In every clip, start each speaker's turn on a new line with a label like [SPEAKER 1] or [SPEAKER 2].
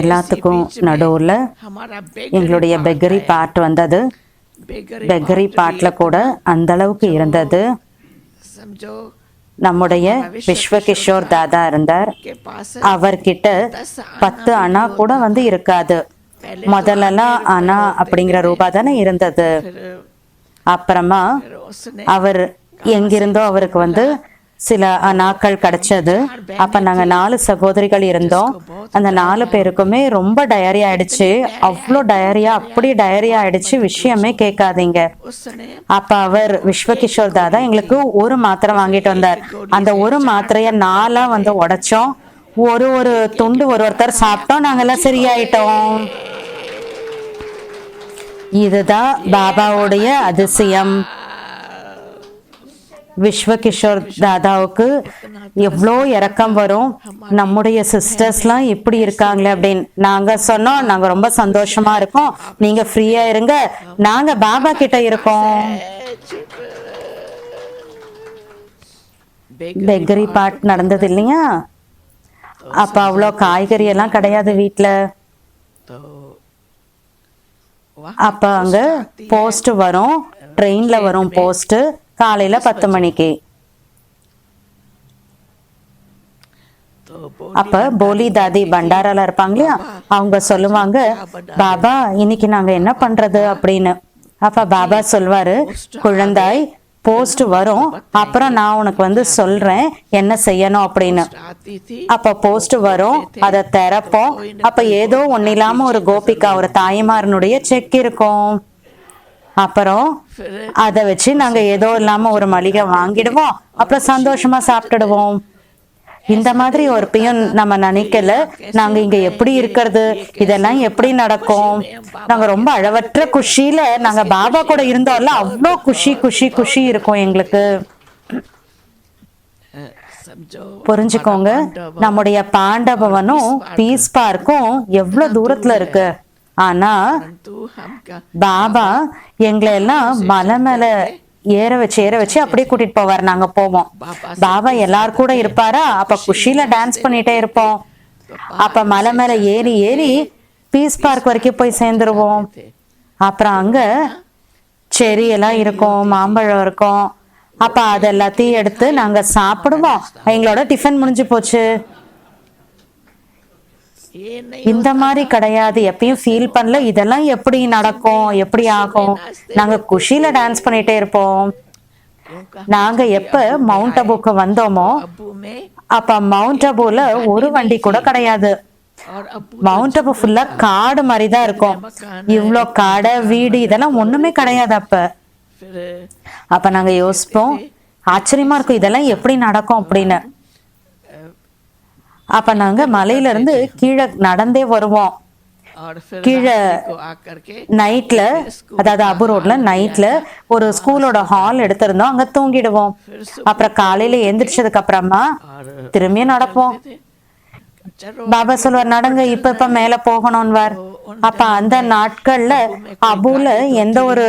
[SPEAKER 1] எல்லாத்துக்கும் நடுவில் எங்களுடைய பெக்கரி பார்ட் வந்தது. பெக்கரி பார்ட்டில் கூட அந்த அளவுக்கு இருந்தது. நம்முடைய விஸ்வகிஷோர் தாதா இருந்தார். அவர்கிட்ட 10 அணா கூட வந்து இருக்காது. முதல்லலாம் அணா அப்படிங்கிற ரூபா தானே இருந்தது. அப்புறமா அவர் எங்கிருந்தோ அவருக்கு வந்து சில அணாக்கள் கிடைச்சது. அப்ப நாங்க 4 சகோதரிகள் இருந்தோம். அந்த 4 பேருக்குமே ரொம்ப டயரியா ஆயிடுச்சு. அவ்வளோ டயரியா, அப்படி டயரியா ஆயிடுச்சு, விஷயமே கேட்காதீங்க. அப்ப அவர் விஸ்வகிஷோர் தாதா எங்களுக்கு ஒரு மாத்திரை வாங்கிட்டு வந்தார். அந்த ஒரு மாத்திரைய 4ஆ வந்து உடைச்சோம். ஒரு துண்டு ஒருத்தர் சாப்பிட்டோம். நாங்கெல்லாம் சரியாயிட்டோம். இதுதான் பாபாவுடைய அதிசயம். விஸ்வகிஷோர் தாதாவுக்கு எவ்வளோ இறக்கம் வரும். நம்முடைய சிஸ்டர்ஸ்லாம் இப்படி இருக்காங்களே அப்படின்னு நாங்க சொன்னோம். நாங்க ரொம்ப சந்தோஷமா இருக்கோம், நீங்க ஃப்ரீயா இருங்க, நாங்க பாபா கிட்ட இருக்கோம். பெக்கரி பார்ட் நடந்தது இல்லையா? அப்ப அவ்வளோ காய்கறி எல்லாம் கிடையாது வீட்டுல. அப்ப அங்க போஸ்ட் வரும், ட்ரெயின்ல வரும் போஸ்ட் காலையில 10 மணிக்கு. அப்ப போலி தாதி பண்டாரால இருப்பாங்க இல்லையா, அவங்க சொல்லுவாங்க, பாபா இன்னைக்கு நாங்க என்ன பண்றது அப்படின்னு. அப்ப பாபா சொல்வாரு, குழந்தாய் போஸ்ட் வரும், அப்புறம் நான் உனக்கு வந்து சொல்றேன் என்ன செய்யணும் அப்படின்னு. அப்ப போஸ்ட் வரும், அதை திறப்போம். அப்ப ஏதோ ஒன்னு இல்லாம ஒரு கோபிகா, ஒரு தாய்மாரனுடைய செக் இருக்கும். அப்புறம் அதை வச்சு நாங்க ஏதோ இல்லாம ஒரு மளிகை வாங்கிடுவோம். அப்புறம் சந்தோஷமா சாப்பிட்டுடுவோம். இந்த மாதிரி ஒரு பையன் நம்ம நினைக்கல. நாங்க இங்க எப்படி இருக்கிறது, இதெல்லாம் எப்படி நடக்கும். நாங்க ரொம்ப அளவற்ற குஷியில நாங்க பாபா கூட இருந்தோம்ல, அவ்வளோ குஷி குஷி குஷி இருக்கும் எங்களுக்கு. புரிஞ்சுக்கோங்க, நம்முடைய பாண்டவனும் பீஸ் பார்க்கும் எவ்வளவு தூரத்துல இருக்கு. ஆனா பாபா எங்களை எல்லாம் மலை மேல ஏற வச்சு அப்படியே கூட்டிட்டு போவார். நாங்க போவோம். பாபா எல்லாரும் கூட இருப்பாரா, அப்ப குஷியில டான்ஸ் பண்ணிட்டே இருப்போம். அப்ப மலை மேல ஏறி பீஸ் பார்க் வரைக்கும் போய் சேர்ந்துருவோம். அப்புறம் அங்க செரி எல்லாம் இருக்கும், மாம்பழம் இருக்கும். அப்ப அது எல்லாத்தையும் எடுத்து நாங்க சாப்பிடுவோம். எங்களோட டிஃபன் முடிஞ்சு போச்சு. இந்த மாதிரி கிடையாது, எப்பயும் ஃபீல் பண்ணல இதெல்லாம் எப்படி நடக்கும், எப்படி ஆகும். நாங்க குஷியில டான்ஸ் பண்ணிட்டே இருப்போம். நாங்க எப்ப மவுண்ட் அபுக்கு வந்தோமோ, அப்ப மவுண்ட் அபுல ஒரு வண்டி கூட கிடையாது. மவுண்ட் அபு ஃபுல்லா காடு மாதிரிதான் இருக்கும். இவ்வளோ கடை வீடு இதெல்லாம் ஒண்ணுமே கிடையாது. அப்ப நாங்க யோசிப்போம், ஆச்சரியமா இருக்கும் இதெல்லாம் எப்படி நடக்கும் அப்படின்னு. அப்ப நாங்க மலையில இருந்து கீழே நடந்தே வருவோம். கீழே நைட்ல, அதாவது அபு ரோட்ல நைட்ல ஒரு ஸ்கூலோட ஹால் எடுத்திருந்தோம், அங்க தூங்கிடுவோம். அப்புறம் காலையில எந்திரிச்சதுக்கு அப்புறமா திரும்பியும் நடப்போம். பாபா சொல்வார், நடங்க, இப்ப மேல போகணும்வார். அப்ப அந்த நாட்கள்ல அபுல எந்த ஒரு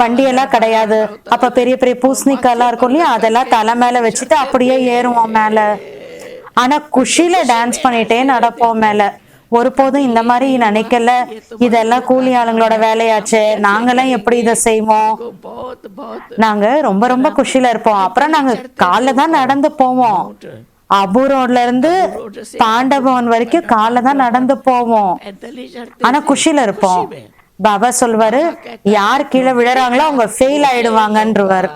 [SPEAKER 1] வண்டியெல்லாம் கிடையாது. அப்ப பெரிய பெரிய பூசணிக்காய் இருக்கும் இல்லையா, அதெல்லாம் தலை மேல வச்சுட்டு அப்படியே ஏறுவோம் மேல. ஆனா குஷியில டான்ஸ் பண்ணிட்டே நடப்போம் மேல. ஒருபோதும் இந்த மாதிரி நினைக்கல, இதெல்லாம் கூலி ஆளுங்களோட வேலையாச்சு, நாங்கெல்லாம் எப்படி இதை செய்வோம். நாங்க ரொம்ப ரொம்ப குஷியில இருப்போம். அப்புறம் நாங்க காலைல தான் நடந்து போவோம். அபு ரோட்ல இருந்து பாண்டவன் வரைக்கும் காலைல தான் நடந்து போவோம். ஆனா குஷியில இருப்போம். பாபா சொல்வாரு, யார் கீழே விழறாங்களோ அவங்க ஃபெயில் ஆயிடுவாங்கன்றவர்.